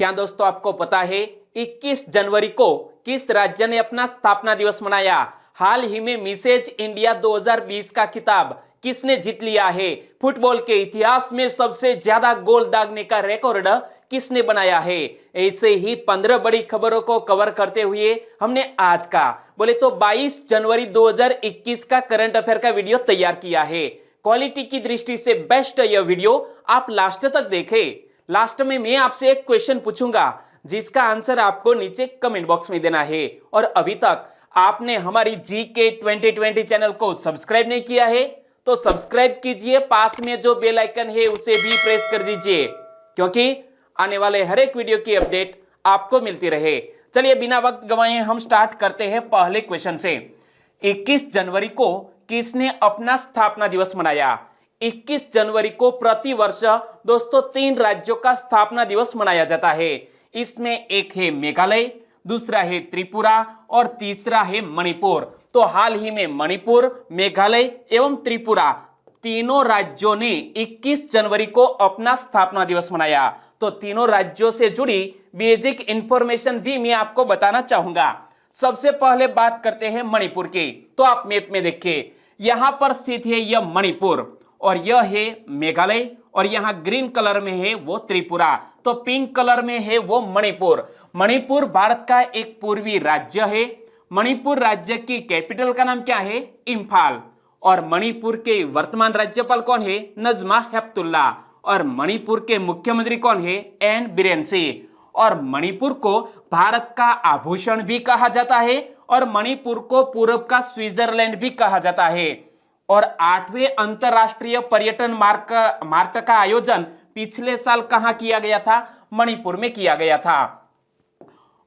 क्या दोस्तों आपको पता है 21 जनवरी को किस राज्य ने अपना स्थापना दिवस मनाया? हाल ही में मिसेज इंडिया 2020 का खिताब किसने जीत लिया है? फुटबॉल के इतिहास में सबसे ज्यादा गोल दागने का रिकॉर्ड किसने बनाया है? ऐसे ही 15 बड़ी खबरों को कवर करते हुए हमने आज का बोले तो 22 जनवरी 2021 का करंट अफेयर का वीडियो तैयार किया है। क्वालिटी की दृष्टि से बेस्ट यह वीडियो, आप लास्ट तक देखें। लास्ट में मैं आपसे एक क्वेश्चन पूछूंगा जिसका आंसर आपको नीचे कमेंट बॉक्स में देना है। और अभी तक आपने हमारी जीके 2020 चैनल को सब्सक्राइब नहीं किया है तो सब्सक्राइब कीजिए, पास में जो बेल आइकन है उसे भी प्रेस कर दीजिए क्योंकि आने वाले हर एक वीडियो की अपडेट आपको मिलती रहे। चलिए बिना वक्त गंवाए हम स्टार्ट करते हैं पहले क्वेश्चन से। 21 जनवरी को किसने अपना स्थापना दिवस मनाया? 21 जनवरी को प्रति वर्ष दोस्तों 3 राज्यों का स्थापना दिवस मनाया जाता है। इसमें एक है मेघालय, दूसरा है त्रिपुरा और तीसरा है मणिपुर। तो हाल ही में मणिपुर, मेघालय एवं त्रिपुरा तीनों राज्यों ने 21 जनवरी को अपना स्थापना दिवस मनाया। तो तीनों राज्यों से जुड़ी बेसिक इंफॉर्मेशन भी मैं आपको बताना चाहूंगा। सबसे पहले बात करते हैं मणिपुर की। तो आप मैप में देखिए, यहां पर स्थित है यह मणिपुर और यह है मेघालय और यहां ग्रीन कलर में है वो त्रिपुरा, तो पिंक कलर में है वो मणिपुर। मणिपुर भारत का एक पूर्वी राज्य है। मणिपुर राज्य की कैपिटल का नाम क्या है? इम्फाल। और मणिपुर के वर्तमान राज्यपाल कौन है? नजमा हेपतुल्ला। और मणिपुर के मुख्यमंत्री कौन है? एन बीरेन सिंह। और मणिपुर को भारत का आभूषण भी कहा जाता है और मणिपुर को पूर्व का स्विट्जरलैंड भी कहा जाता है। और 8वें अंतरराष्ट्रीय पर्यटन मार्ट का आयोजन पिछले साल कहां किया गया था? मणिपुर में किया गया था।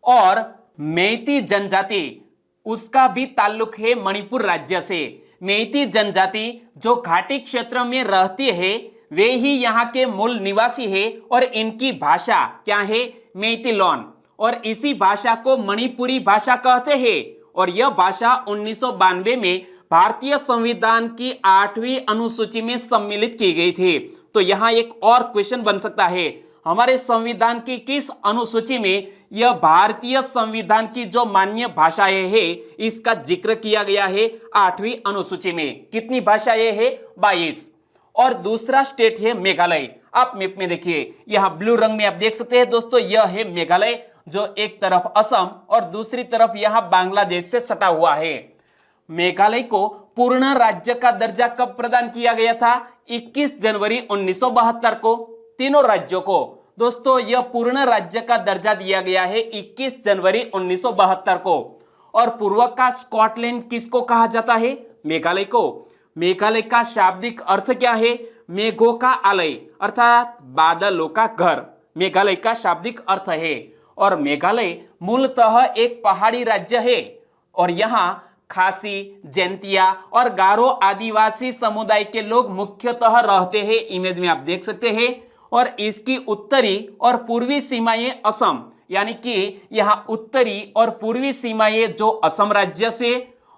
और मेइती जनजाति उसका भी ताल्लुक है मणिपुर राज्य से। मेइती जनजाति जो घाटी क्षेत्र में रहती है वे ही यहाँ के मूल निवासी है और इनकी भाषा क्या है? मेइतेलॉन। और इसी भाषा को मणिपुरी भाषा कहते हैं। और यह भाषा 1992 में भारतीय संविधान की 8वीं अनुसूची में सम्मिलित की गई थी। तो यहाँ एक और क्वेश्चन बन सकता है, हमारे संविधान की किस अनुसूची में यह भारतीय संविधान की जो मान्य भाषाएं है इसका जिक्र किया गया है? 8वीं अनुसूची में। कितनी भाषाएं है? 22। और दूसरा स्टेट है मेघालय। आप मैप में देखिए, यहां ब्लू रंग में आप देख सकते हैं दोस्तों, यह है मेघालय जो एक तरफ असम और दूसरी तरफ यहां बांग्लादेश से सटा हुआ है। मेघालय को पूर्ण राज्य का दर्जा कब प्रदान किया गया था? 21 जनवरी 1972 को। तीनों राज्यों को दोस्तों यह पूर्ण राज्य का दर्जा दिया गया है 21 जनवरी 1972 को। और पूर्व का स्कॉटलैंड किसको कहा जाता है? मेघालय को। मेघालय का शाब्दिक अर्थ क्या है? मेघों का आलय अर्थात बादलों का घर मेघालय का शाब्दिक अर्थ है। और मेघालय मूलतः एक पहाड़ी राज्य है और यहाँ खासी, जैंतिया और गारो आदिवासी समुदाय के लोग मुख्यतः रहते हैं। इमेज में आप देख सकते हैं। और इसकी उत्तरी और पूर्वी सीमाएं असम, यानी कि यहाँ उत्तरी और पूर्वी सीमाएं जो असम राज्य से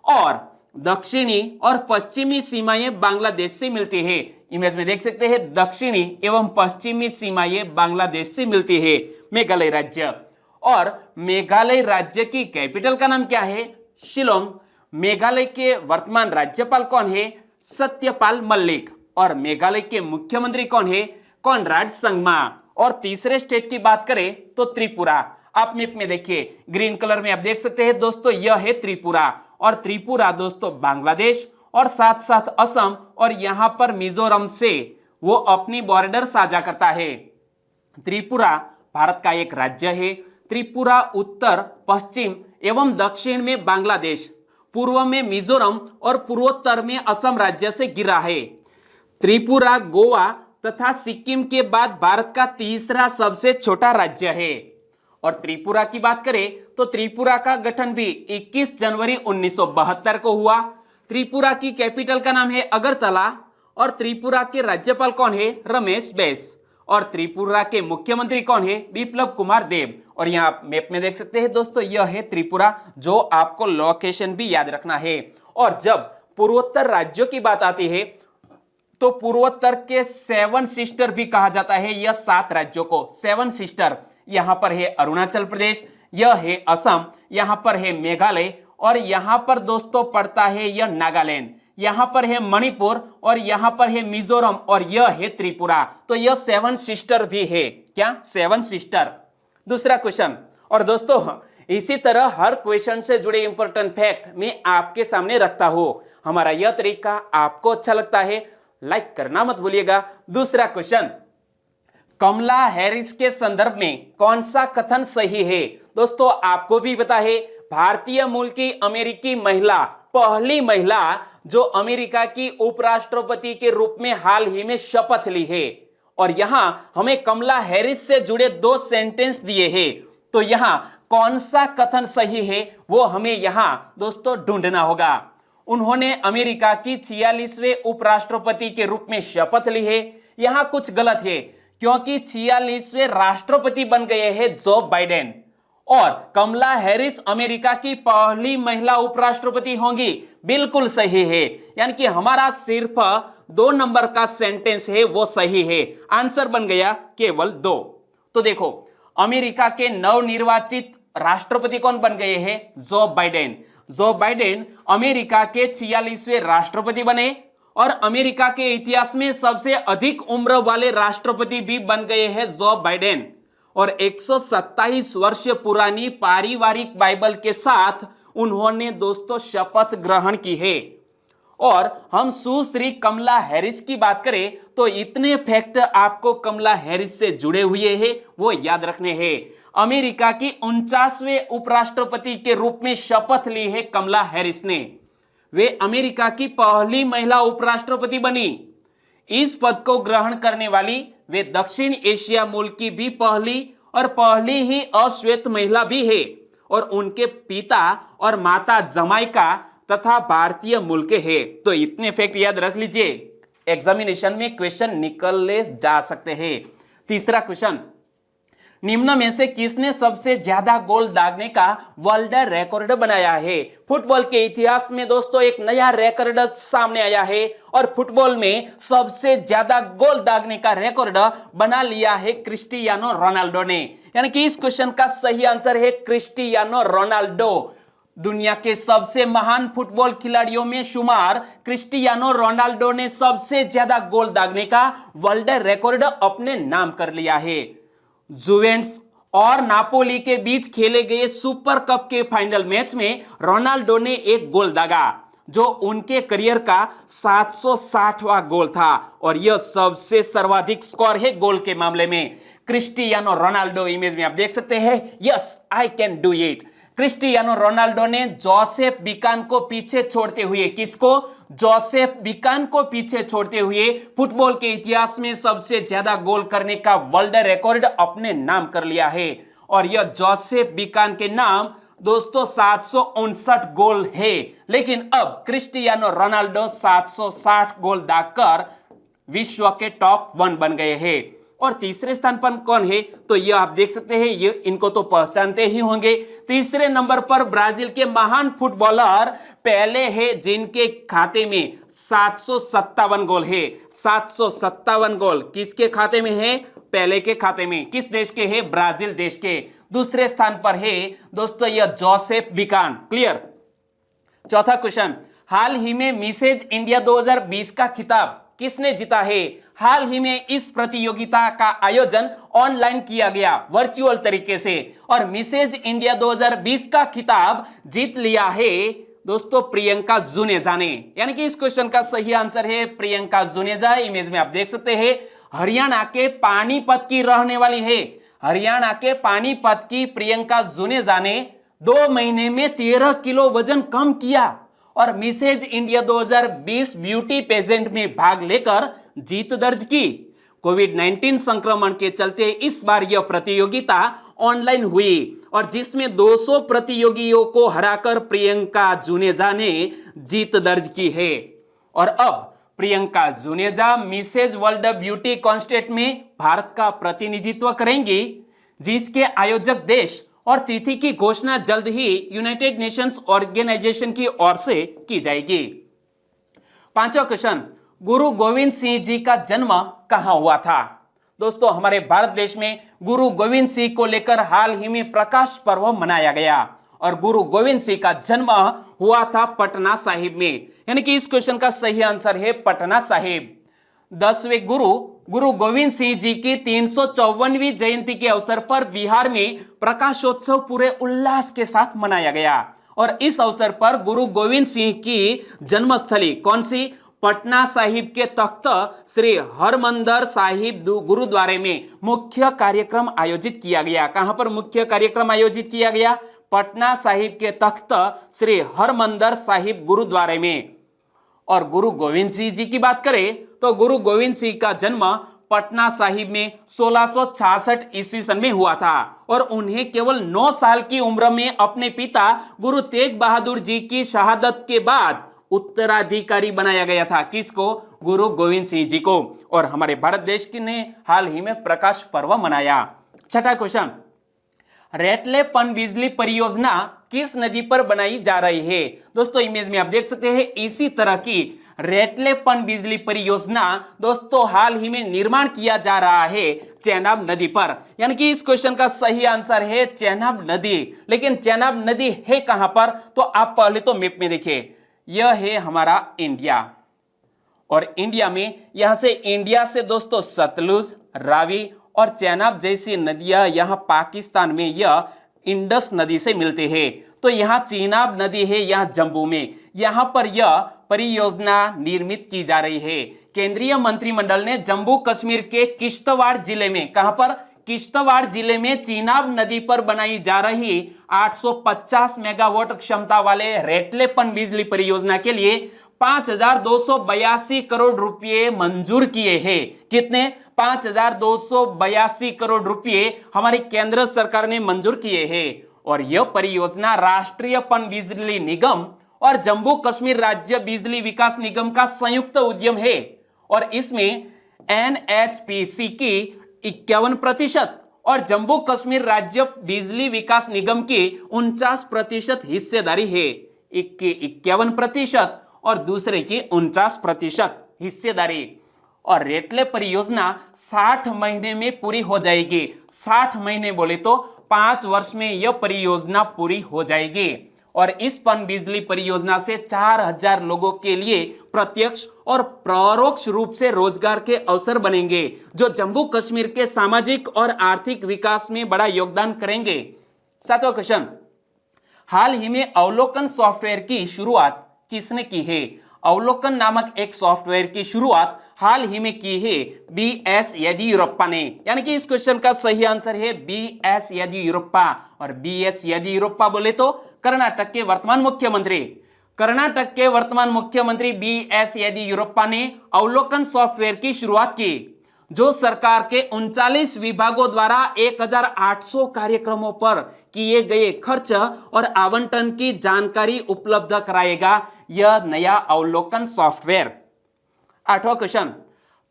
और दक्षिणी और पश्चिमी सीमाएं बांग्लादेश से मिलती है। इमेज में देख सकते हैं, दक्षिणी एवं पश्चिमी सीमाएं बांग्लादेश से मिलती है मेघालय राज्य। और मेघालय राज्य की कैपिटल का नाम क्या है? शिलोंग। मेघालय के वर्तमान राज्यपाल कौन है? सत्यपाल मलिक। और मेघालय के मुख्यमंत्री कौन है? कॉनराड संगमा। और तीसरे स्टेट की बात करें तो त्रिपुरा। आप मैप में देखिए, ग्रीन कलर में आप देख सकते हैं दोस्तों, यह है त्रिपुरा। और त्रिपुरा दोस्तों बांग्लादेश और साथ साथ असम और यहां पर मिजोरम से वो अपनी बॉर्डर साझा करता है। त्रिपुरा भारत का एक राज्य है। त्रिपुरा उत्तर, पश्चिम एवं दक्षिण में बांग्लादेश, पूर्व में मिजोरम और पूर्वोत्तर में असम राज्य से घिरा है। त्रिपुरा गोवा तथा सिक्किम के बाद भारत का तीसरा सबसे छोटा राज्य है। और त्रिपुरा की बात करें तो त्रिपुरा का गठन भी 21 जनवरी 1972 को हुआ। त्रिपुरा की कैपिटल का नाम है अगरतला और त्रिपुरा के राज्यपाल कौन है? रमेश बैस। और त्रिपुरा के मुख्यमंत्री कौन है? बिप्लब कुमार देब। और यहाँ आप मैप में देख सकते हैं दोस्तों, यह है त्रिपुरा, जो आपको लोकेशन भी याद रखना है। और जब पूर्वोत्तर राज्यों की बात आती है तो पूर्वोत्तर के 7 सिस्टर भी कहा जाता है। यह 7 राज्यों को 7 सिस्टर यहाँ पर है अरुणाचल प्रदेश, यह है असम, यहाँ पर है मेघालय और यहाँ पर दोस्तों पड़ता है यह नागालैंड, यहाँ पर है मणिपुर और यहाँ पर है मिजोरम और यह है त्रिपुरा। तो यह 7 सिस्टर भी है। क्या 7 सिस्टर? दूसरा क्वेश्चन। और दोस्तों इसी तरह हर क्वेश्चन से जुड़े इंपॉर्टेंट फैक्ट मैं आपके सामने रखता हूं। हमारा यह तरीका आपको अच्छा लगता है, लाइक करना मत भूलिएगा। दूसरा क्वेश्चन, कमला हैरिस के संदर्भ में कौन सा कथन सही है? दोस्तों आपको भी पता है, भारतीय मूल की अमेरिकी महिला, पहली महिला जो अमेरिका की उपराष्ट्रपति के रूप में हाल ही में शपथ ली है। और यहां हमें कमला हैरिस से जुड़े 2 सेंटेंस दिए हैं, तो यहां कौन सा कथन सही है वो हमें यहां दोस्तों ढूंढना होगा। उन्होंने अमेरिका की 46वें उपराष्ट्रपति के रूप में शपथ ली है। यहां कुछ गलत है क्योंकि 46वें राष्ट्रपति बन गए हैं जो बाइडेन, और कमला हैरिस अमेरिका की पहली महिला उपराष्ट्रपति होंगी। बिल्कुल सही है, यानी कि हमारा सिर्फ 2 नंबर का सेंटेंस है वो सही है। आंसर बन गया केवल 2। तो देखो, अमेरिका के नवनिर्वाचित राष्ट्रपति कौन बन गए हैं? Joe Biden. Joe Biden America के 46वें राष्ट्रपति बने और अमेरिका के इतिहास में सबसे अधिक उम्र वाले राष्ट्रपति भी बन गए हैं जो बाइडेन। और 127 वर्ष पुरानी पारिवारिक बाइबल के साथ उन्होंने दोस्तों शपथ ग्रहण की है। और हम सुश्री कमला हैरिस की बात करें तो इतने फैक्ट आपको कमला हैरिस से जुड़े हुए हैं वो याद रखने हैं। अमेरिका की 49वें उपराष्ट्रपति के रूप में शपथ ली है कमला हैरिस ने। वे अमेरिका की पहली महिला उपराष्ट्रपति बनी। इस पद को ग्रहण करने वाली वे दक्षिण एशिया मूल की भी पहली ही अश्वेत महिला भी है। और उनके पिता और माता जमाइका तथा भारतीय मूल के हैं। तो इतने फैक्ट याद रख लीजिए, एग्जामिनेशन में क्वेश्चन निकलने जा सकते हैं। तीसरा क्वेश्चन, निम्न में से किसने सबसे ज्यादा गोल दागने का वर्ल्ड रिकॉर्ड बनाया है? फुटबॉल के इतिहास में दोस्तों एक नया रिकॉर्ड सामने आया है और फुटबॉल में सबसे ज्यादा गोल दागने का रिकॉर्ड बना लिया है क्रिस्टियानो रोनाल्डो ने। यानी कि इस क्वेश्चन का सही आंसर है क्रिस्टियानो रोनाल्डो। दुनिया के सबसे महान फुटबॉल खिलाड़ियों में शुमार क्रिस्टियानो रोनाल्डो ने सबसे ज्यादा गोल दागने का वर्ल्ड रिकॉर्ड अपने नाम कर लिया है। जुवेंटस और नापोली के बीच खेले गए सुपर कप के फाइनल मैच में रोनाल्डो ने एक गोल दागा जो उनके करियर का 760वां गोल था और यह सबसे सर्वाधिक स्कोर है गोल के मामले में। क्रिस्टियानो रोनाल्डो इमेज में आप देख सकते हैं, yes I can do it. Cristiano Ronaldo ने जोसेफ बिकान को पीछे छोड़ते हुए, किसको? जोसेफ बिकान को पीछे छोड़ते हुए फुटबॉल के इतिहास में सबसे ज्यादा गोल करने का वर्ल्ड रिकॉर्ड अपने नाम कर लिया है। और यह जोसेफ बिकान के नाम दोस्तों 759 गोल है, लेकिन अब क्रिस्टियानो रोनाल्डो 760 गोल दागकर विश्व के टॉप 1 बन गए हैं। और तीसरे स्थान पर कौन है? तो ये आप देख सकते हैं, ये इनको तो पहचानते ही होंगे। तीसरे नंबर पर ब्राजील के महान फुटबॉलर पेले है, जिनके खाते में 757 गोल है। 757 गोल किसके खाते में है? पेले के खाते में। किस देश के है? ब्राजील देश के। दूसरे स्थान पर है दोस्तों यह जोसेफ बिकान। क्लियर। चौथा क्वेश्चन, हाल ही में मिसेज इंडिया 2020 का खिताब किसने जीता है? हाल ही में इस प्रतियोगिता का आयोजन ऑनलाइन किया गया, वर्चुअल तरीके से, और मिसेज इंडिया 2020 का खिताब जीत लिया है दोस्तों प्रियंका जुनेजा ने। यानी कि इस क्वेश्चन का सही आंसर है प्रियंका जुनेजा। इमेज में आप देख सकते हैं, हरियाणा के पानीपत की रहने वाली है। हरियाणा के पानीपत की प्रियंका जुनेजा ने 2 महीने में 13 किलो वजन कम किया और मिसेज इंडिया 2020 ब्यूटी पेजेंट में भाग लेकर जीत दर्ज की। कोविड-19 संक्रमण के चलते इस बार यह प्रतियोगिता ऑनलाइन हुई और जिसमें 200 प्रतियोगियों को हराकर प्रियंका जुनेजा ने जीत दर्ज की है। और अब Priyanka Juneja Mrs World beauty contest में भारत का प्रतिनिधित्व करेंगी, जिसके आयोजक देश और तिथि की घोषणा जल्द ही यूनाइटेड नेशंस ऑर्गेनाइजेशन की ओर से की जाएगी। पांचवा क्वेश्चन, गुरु गोविंद सिंह जी का जन्म कहां हुआ था? दोस्तों हमारे भारत देश में गुरु गोविंद सिंह को लेकर हाल ही में प्रकाश पर्व मनाया गया और गुरु गोविंद सिंह का जन्म हुआ था पटना साहिब में, यानी कि इस क्वेश्चन का सही आंसर है पटना साहिब। 10वें गुरु गोविंद सिंह जी की 354वीं जयंती के अवसर पर बिहार में प्रकाशोत्सव पूरे उल्लास के साथ मनाया गया और इस अवसर पर गुरु गोविंद सिंह की जन्मस्थली कौन सी? पटना साहिब के तख्त श्री हरमंदिर साहिब गुरुद्वारे में मुख्य कार्यक्रम आयोजित किया गया। कहां पर मुख्य कार्यक्रम आयोजित किया गया? पटना साहिब के तख्त श्री हरमंदिर साहिब गुरुद्वारे में। और गुरु गोविंद सिंह जी की बात करें तो गुरु गोविंद सिंह का जन्म पटना साहिब में 1666 ईस्वी सन में हुआ था और उन्हें केवल 9 साल की उम्र में अपने पिता गुरु तेग बहादुर जी की शहादत के बाद उत्तराधिकारी बनाया गया था। किसको? गुरु गोविंद सिंह जी को। और हमारे भारत देश ने हाल ही में प्रकाश पर्व मनाया। छठा क्वेश्चन, रेटले पनबिजली परियोजना किस नदी पर बनाई जा रही है? दोस्तों इमेज में आप देख सकते हैं इसी तरह की रेटले पनबिजली परियोजना दोस्तों हाल ही में निर्माण किया जा रहा है चेनाब नदी पर, यानी कि इस क्वेश्चन का सही आंसर है चेनाब नदी। लेकिन चेनाब नदी है कहां पर? तो आप पहले तो मैप में देखिए, यह है हमारा इंडिया और इंडिया में यहां से इंडिया से दोस्तों सतलुज, रावी और चेनाब जैसी नदियां यहां पाकिस्तान में यह इंडस नदी से मिलते हैं। तो यहां चेनाब नदी है यहां जम्मू में, यहां पर यह परियोजना निर्मित की जा रही है। केंद्रीय मंत्रिमंडल ने जम्मू कश्मीर के किश्तवाड़ जिले में, कहां पर? किश्तवाड़ जिले में चेनाब नदी पर बनाई जा रही 850 मेगावाट क्षमता वाले रेटले पनबिजली परियोजना के लिए 5282 करोड़ रुपए मंजूर किए हैं। कितने? 5282 करोड़ रुपए हमारी केंद्र सरकार ने मंजूर किए हैं और यह परियोजना राष्ट्रीय पनबिजली निगम और जम्मू कश्मीर राज्य बिजली विकास निगम का संयुक्त उद्यम है और इसमें NHPC की 51% और जम्मू कश्मीर राज्य बिजली विकास निगम की 49% हिस्सेदारी है। एक की 51% और दूसरे की 49% हिस्सेदारी। और रेटले परियोजना 60 महीने में पूरी हो जाएगी। 60 महीने बोले तो 5 वर्ष में यह परियोजना पूरी हो जाएगी और इस पनबिजली परियोजना से 4000 लोगों के लिए प्रत्यक्ष और परोक्ष रूप से रोजगार के अवसर बनेंगे जो जम्मू कश्मीर के सामाजिक और आर्थिक विकास में बड़ा योगदान करेंगे। 7वां क्वेश्चन, हाल ही में अवलोकन सॉफ्टवेयर की शुरुआत किसने की है? अवलोकन नामक एक सॉफ्टवेयर की शुरुआत हाल ही में की है BS येदियुरप्पा ने, यानी कि इस क्वेश्चन का सही आंसर है BS येदियुरप्पा। और BS येदियुरप्पा बोले तो कर्नाटक के वर्तमान मुख्यमंत्री, कर्नाटक के वर्तमान मुख्यमंत्री BS येदियुरप्पा ने अवलोकन सॉफ्टवेयर की शुरुआत की जो सरकार के 39 विभागों द्वारा 1800 कार्यक्रमों पर किए गए खर्च और आवंटन की जानकारी उपलब्ध कराएगा यह नया अवलोकन सॉफ्टवेयर। 8वां क्वेश्चन,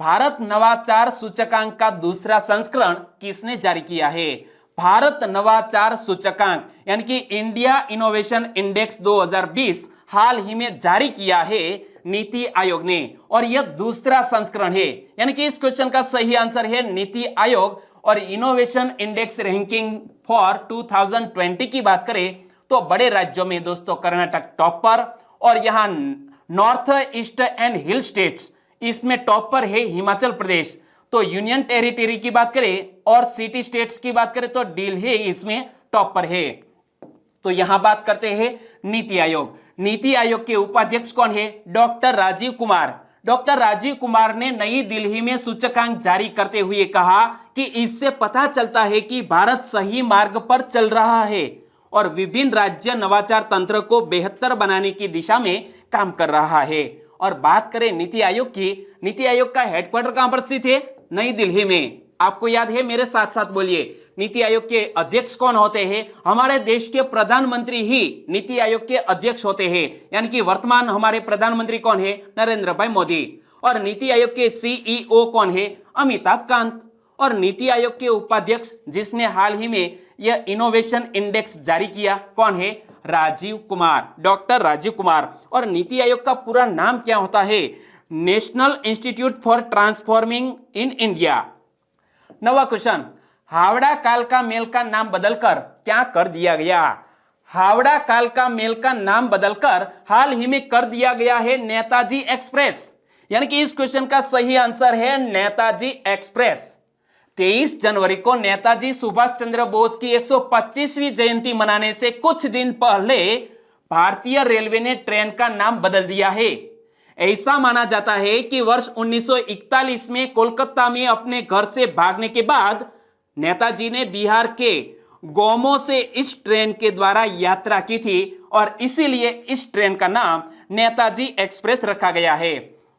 भारत नवाचार सूचकांक का दूसरा संस्करण किसने जारी किया है? भारत नवाचार सूचकांक यानी कि इंडिया इनोवेशन इंडेक्स 2020 हाल ही में जारी किया है नीति आयोग ने और यह दूसरा संस्करण है, यानी कि इस क्वेश्चन का सही आंसर है नीति आयोग। और इनोवेशन इंडेक्स रैंकिंग फॉर 2020 की बात करें तो बड़े राज्यों में दोस्तों कर्नाटक टॉप पर और यहां north east and hill states इसमें टॉप पर है हिमाचल प्रदेश। तो यूनियन टेरिटरी की बात करें और सिटी स्टेट्स की बात करें तो दिल्ली इसमें टॉप पर है। तो यहां बात करते हैं नीति आयोग। नीति आयोग के उपाध्यक्ष कौन है? डॉक्टर राजीव कुमार। डॉक्टर राजीव कुमार ने नई दिल्ली में सूचकांक जारी करते हुए कहा कि इससे पता चलता है कि भारत सही मार्ग पर चल रहा है और विभिन्न राज्य नवाचार तंत्र को बेहतर बनाने की दिशा में काम कर रहा है। और बात करें नीति आयोग की, नीति आयोग का हेडक्वार्टर कहां पर स्थित है? नई दिल्ली में। आपको याद है? मेरे साथ साथ बोलिए, नीति आयोग के अध्यक्ष कौन होते हैं? हमारे देश के प्रधानमंत्री ही नीति आयोग के अध्यक्ष होते हैं, यानी कि वर्तमान हमारे प्रधानमंत्री कौन है? नरेंद्र भाई मोदी। और नीति आयोग के CEO कौन है? अमिताभ कांत। और नीति आयोग के उपाध्यक्ष जिसने हाल ही में यह इनोवेशन इंडेक्स जारी किया कौन है? राजीव कुमार, डॉक्टर राजीव कुमार। और नीति आयोग का पूरा नाम क्या होता है? National institute for transforming in India. नवा क्वेश्चन, हावड़ा कालका मेल का नाम बदलकर क्या कर दिया गया? हावड़ा कालका मेल का नाम बदलकर हाल ही में कर दिया गया है नेताजी एक्सप्रेस। यानी कि इस क्वेश्चन का सही आंसर है नेताजी एक्सप्रेस। 23 जनवरी को नेताजी सुभाष चंद्र बोस की 125वीं जयंती मनाने से कुछ दिन पहले भारतीय रेलवे ने ट्रेन का नाम बदल दिया है। ऐसा माना जाता है कि वर्ष 1941 में कोलकाता में अपने घर से भागने के बाद नेताजी ने बिहार के गोमो से इस ट्रेन के द्वारा यात्रा की थी और इसीलिए इस ट्रेन का नाम नेताजी एक्सप्रेस रखा गया है।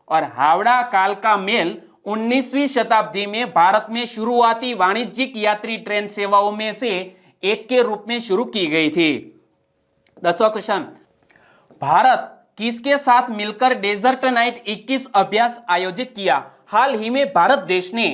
और हावड़ा कालका मेल 19वीं शताब्दी में भारत में शुरुआती वाणिज्यिक यात्री ट्रेन सेवाओं में से एक के रूप में शुरू की गई थी। 10वां क्वेश्चन, भारत किसके साथ मिलकर डेजर्ट नाइट 21 अभ्यास आयोजित किया? हाल ही में भारत देश ने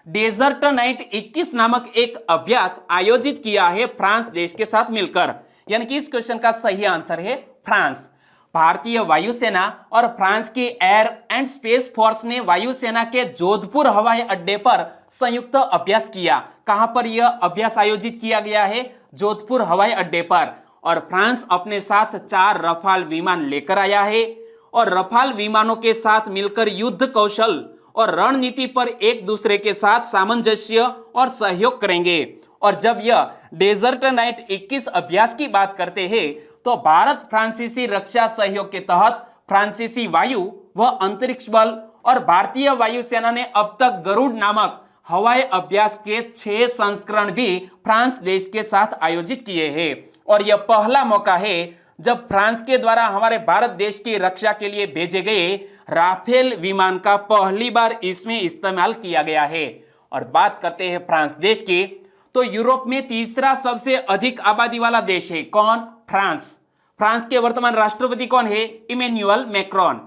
डेजर्ट नाइट 21 नामक एक अभ्यास आयोजित किया है फ्रांस देश के साथ मिलकर। यानी कि इस क्वेश्चन का सही आंसर है फ्रांस। भारतीय वायुसेना और फ्रांस की एयर एंड स्पेस फोर्स ने वायुसेना के जोधपुर हवाई अड्डे पर संयुक्त अभ्यास किया। कहां पर यह अभ्यास आयोजित किया गया है? जोधपुर हवाई अड्डे पर। और फ्रांस अपने साथ 4 रफाल विमान लेकर आया है और रफाल विमानों के साथ मिलकर युद्ध कौशल और रणनीति पर एक दूसरे के साथ सामंजस्य और सहयोग करेंगे। और जब यह डेजर्ट नाइट 21 अभ्यास की बात करते हैं तो भारत फ्रांसीसी रक्षा सहयोग के तहत फ्रांसीसी वायु व अंतरिक्ष बल और भारतीय वायुसेना ने अब तक गरुड़ नामक हवाई अभ्यास के 6 संस्करण भी फ्रांस देश के साथ आयोजित किए हैं। और यह पहला मौका है जब फ्रांस के द्वारा हमारे भारत देश की रक्षा के लिए भेजे गए राफेल विमान का पहली बार इसमें इस्तेमाल किया गया है। और बात करते हैं फ्रांस देश की, तो यूरोप में तीसरा सबसे अधिक आबादी वाला देश है। कौन? फ्रांस। फ्रांस के वर्तमान राष्ट्रपति कौन है? Emmanuel Macron.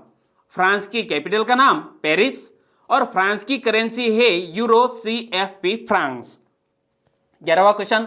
फ्रांस की कैपिटल का नाम पेरिस और फ्रांस की करेंसी है यूरो CFP फ्रांस। 11वां क्वेश्चन,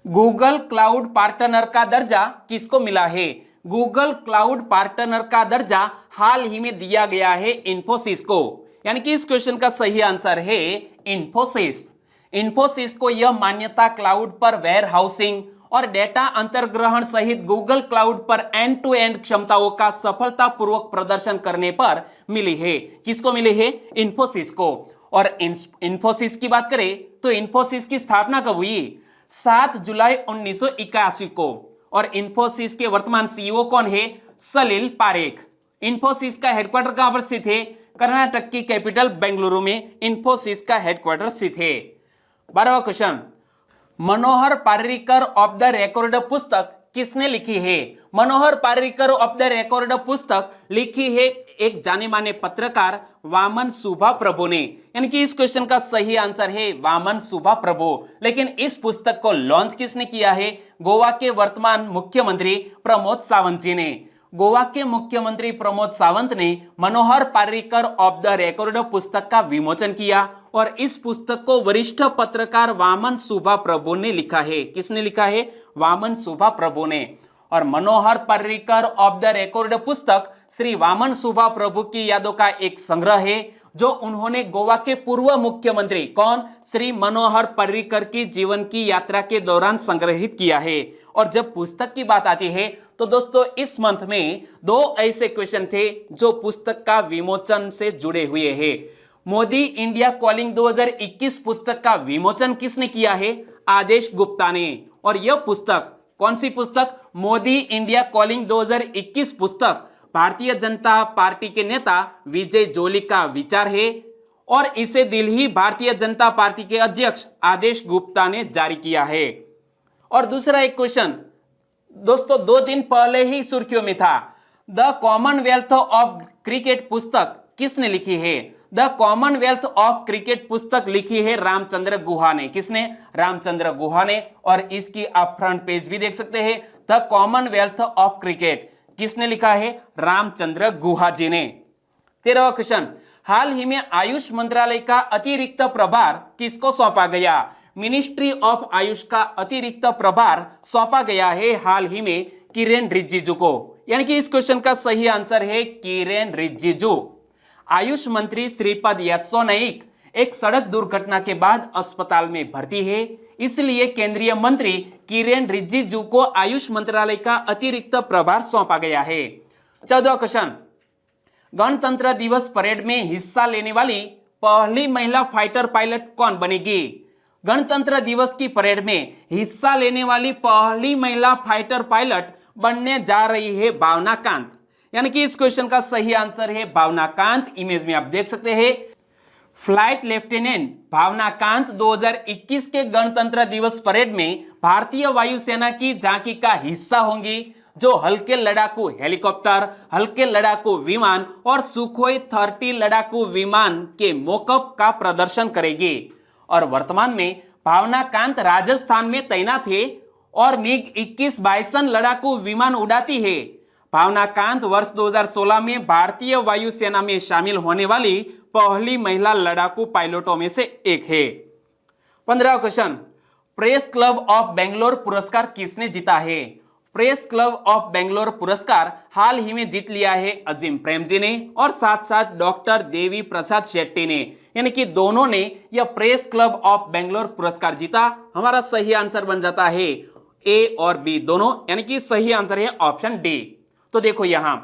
गूगल क्लाउड पार्टनर का दर्जा किसको मिला है? गूगल क्लाउड पार्टनर का दर्जा हाल ही में दिया गया है इन्फोसिस को। यानी कि इस क्वेश्चन का सही आंसर है इन्फोसिस। इन्फोसिस को यह मान्यता क्लाउड पर वेयर हाउसिंग और डेटा अंतर्ग्रहण सहित गूगल क्लाउड पर एंड टू एंड क्षमताओं का सफलतापूर्वक प्रदर्शन करने पर मिली है। किसको मिली है? इन्फोसिस को। और इन्फोसिस की बात करें तो इन्फोसिस की स्थापना कब हुई? 7 जुलाई 1981 को। और इन्फोसिस के वर्तमान CEO कौन है? सलील पारेख। इन्फोसिस का हेडक्वार्टर कहां पर स्थित है? कर्नाटक की कैपिटल बेंगलुरु में इन्फोसिस का हेडक्वार्टर स्थित है। 12वां question, Manohar Parrikar off the record पुस्तक किसने लिखी है? Manohar Parrikar off the record पुस्तक लिखी है एक जाने माने पत्रकार वामन सुभा प्रभु ने। यानी कि इस क्वेश्चन का सही आंसर है वामन सुभा प्रभु। लेकिन इस पुस्तक को लॉन्च किसने किया है? गोवा के वर्तमान मुख्यमंत्री प्रमोद सावंत जी ने। गोवा के मुख्यमंत्री प्रमोद सावंत ने मनोहर पार्रिकर ऑफ द रिकॉर्ड पुस्तक का विमोचन किया और इस पुस्तक को वरिष्ठ पत्रकार वामन सुभा प्रभु ने लिखा है। किसने लिखा है? वामन सुभा प्रभु ने। और मनोहर पार्रिकर ऑफ द रिकॉर्ड पुस्तक श्री वामन सुभा प्रभु की यादों का एक संग्रह है जो उन्होंने गोवा के पूर्व मुख्यमंत्री कौन? श्री मनोहर पार्रिकर की जीवन की यात्रा के दौरान संग्रहित किया है। और जब पुस्तक की बात आती है तो दोस्तों इस मंथ में 2 ऐसे क्वेश्चन थे जो पुस्तक का विमोचन से जुड़े हुए हैं। मोदी इंडिया कॉलिंग 2021 पुस्तक का विमोचन किसने किया है? आदेश गुप्ता ने। और यह पुस्तक कौन सी पुस्तक? मोदी इंडिया कॉलिंग 2021 पुस्तक भारतीय जनता पार्टी के नेता विजय जोली का विचार है और इसे दिल्ली भारतीय जनता पार्टी के अध्यक्ष आदेश गुप्ता ने जारी किया है। और दूसरा एक क्वेश्चन दोस्तों 2 दिन पहले ही सुर्खियों में था। द कॉमनवेल्थ ऑफ क्रिकेट पुस्तक किसने लिखी है? द कॉमनवेल्थ ऑफ क्रिकेट पुस्तक लिखी है रामचंद्र गुहा ने। किसने? रामचंद्र गुहा ने। और इसकी आप फ्रंट पेज भी देख सकते हैं। द कॉमनवेल्थ ऑफ क्रिकेट किसने लिखा है? रामचंद्र गुहा जी ने। 13वां क्वेश्चन, हाल ही में आयुष मंत्रालय का अतिरिक्त प्रभार किसको सौंपा गया? मिनिस्ट्री ऑफ आयुष का अतिरिक्त प्रभार सौंपा गया है हाल ही में किरेन रिजिजू को। यानी कि इस क्वेश्चन का सही आंसर है किरेन रिजिजू। आयुष मंत्री श्रीपद येस्सो नाइक एक सड़क दुर्घटना के बाद अस्पताल में भर्ती है, इसलिए केंद्रीय मंत्री किरेन रिजिजू को आयुष मंत्रालय का अतिरिक्त प्रभार सौंपा गया है। 14वां क्वेश्चन, गणतंत्र दिवस परेड में हिस्सा लेने वाली पहली महिला फाइटर पायलट कौन बनेगी? गणतंत्र दिवस की परेड में हिस्सा लेने वाली पहली महिला फाइटर पायलट बनने जा रही है भावना कांत, यानी कि इस क्वेश्चन का सही आंसर है भावना कांत। इमेज में आप देख सकते हैं फ्लाइट लेफ्टिनेंट भावना कांत 2021 के गणतंत्र दिवस परेड में भारतीय वायुसेना की झांकी का हिस्सा होंगी, जो हल्के लड़ाकू हेलीकॉप्टर, हल्के लड़ाकू विमान और सुखोई 30 लड़ाकू विमान के मॉकअप का प्रदर्शन करेगी। और वर्तमान में भावना कांत राजस्थान में तैनात है और मिग 21 बाइसन लड़ाकू विमान उड़ाती है। भावना कांत वर्ष 2016 में भारतीय वायुसेना में शामिल होने वाली पहली महिला लड़ाकू पायलटों में से एक है। 15वां question, press club of Bangalore पुरस्कार किसने जीता है? प्रेस क्लब ऑफ बेंगलोर पुरस्कार हाल ही में जीत लिया है अजीम प्रेमजी ने और साथ साथ डॉक्टर देवी प्रसाद शेट्टी ने, यानी कि दोनों ने यह प्रेस क्लब ऑफ बेंगलोर पुरस्कार जीता। हमारा सही आंसर बन जाता है ए और बी दोनों, यानी कि सही आंसर है ऑप्शन डी। तो देखो यहां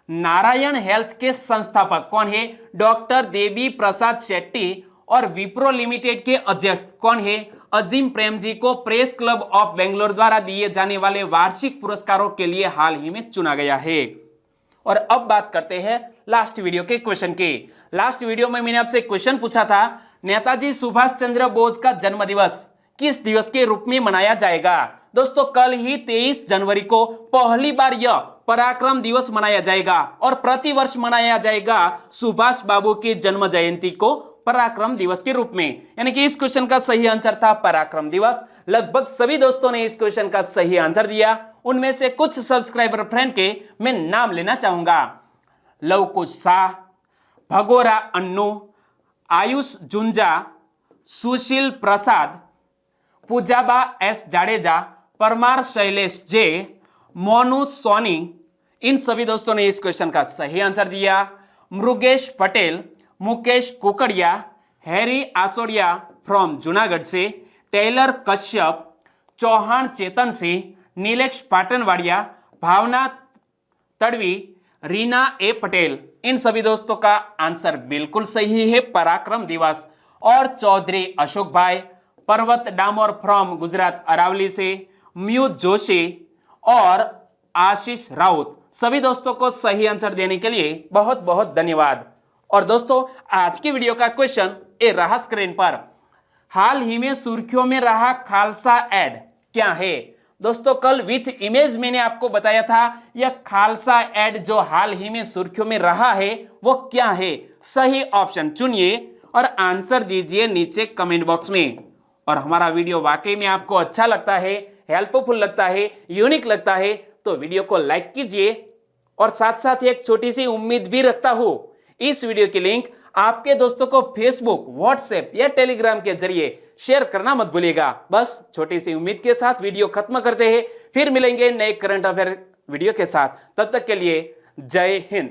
नारायण हेल्थ के संस्थापक कौन है? डॉक्टर देवी प्रसाद शेट्टी। और विप्रो लिमिटेड के अध्यक्ष कौन है? अजीम प्रेमजी को प्रेस क्लब ऑफ बेंगलोर द्वारा दिए जाने वाले वार्षिक पुरस्कारों के लिए हाल ही में चुना गया है। और अब बात करते हैं लास्ट वीडियो के क्वेश्चन की। लास्ट वीडियो में मैंने आपसे क्वेश्चन पूछा था, नेताजी सुभाष चंद्र बोस का जन्म दिवस किस दिवस के रूप में मनाया जाएगा? दोस्तों कल ही 23 जनवरी को पहली बार यह पराक्रम दिवस मनाया जाएगा और प्रतिवर्ष मनाया जाएगा सुभाष बाबू की जन्म जयंती को पराक्रम दिवस के रूप में, यानी कि इस क्वेश्चन का सही आंसर था पराक्रम दिवस। लगभग सभी दोस्तों ने इस क्वेश्चन का सही आंसर दिया। उनमें से कुछ सब्सक्राइबर फ्रेंड के मैं नाम लेना चाहूंगा। लवकुश शाह, भगोरा अन्नू, आयुष जुंजा, सुशील प्रसाद, पूजाबा एस जाडेजा, परमार शैलेश जे, मोनू सोनी, इन सभी दोस्तों ने इस क्वेश्चन का सही आंसर दिया। मृगेश पटेल, मुकेश कुकड़िया, हैरी आसोड़िया फ्रॉम जूनागढ़ से, टेलर कश्यप, चौहान चेतन सिंह, नीलेश पाटनवाड़िया, भावना तड़वी, रीना ए पटेल, इन सभी दोस्तों का आंसर बिल्कुल सही है पराक्रम दिवस। और चौधरी अशोक भाई, पर्वत डामोर फ्रॉम गुजरात अरावली से, म्यू जोशी और आशीष राउत, सभी दोस्तों को सही आंसर देने के लिए बहुत बहुत धन्यवाद। और दोस्तों आज की वीडियो का क्वेश्चन ए रहा स्क्रीन पर, हाल ही में सुर्खियों में रहा खालसा एड क्या है? दोस्तों कल विथ इमेज मैंने आपको बताया था यह खालसा एड जो हाल ही में सुर्खियों में रहा है वो क्या है? सही ऑप्शन चुनिए और आंसर दीजिए नीचे कमेंट बॉक्स में। और हमारा वीडियो वाकई में आपको अच्छा लगता है, हेल्पफुल लगता है, यूनिक लगता है तो वीडियो को लाइक कीजिए। और साथ साथ एक छोटी सी उम्मीद भी रखता हूं, इस वीडियो की लिंक आपके दोस्तों को फेसबुक, व्हाट्सएप या टेलीग्राम के जरिए शेयर करना मत भूलिएगा। बस छोटी सी उम्मीद के साथ वीडियो खत्म करते हैं, फिर मिलेंगे नए करंट अफेयर वीडियो के साथ। तब तक के लिए जय हिंद।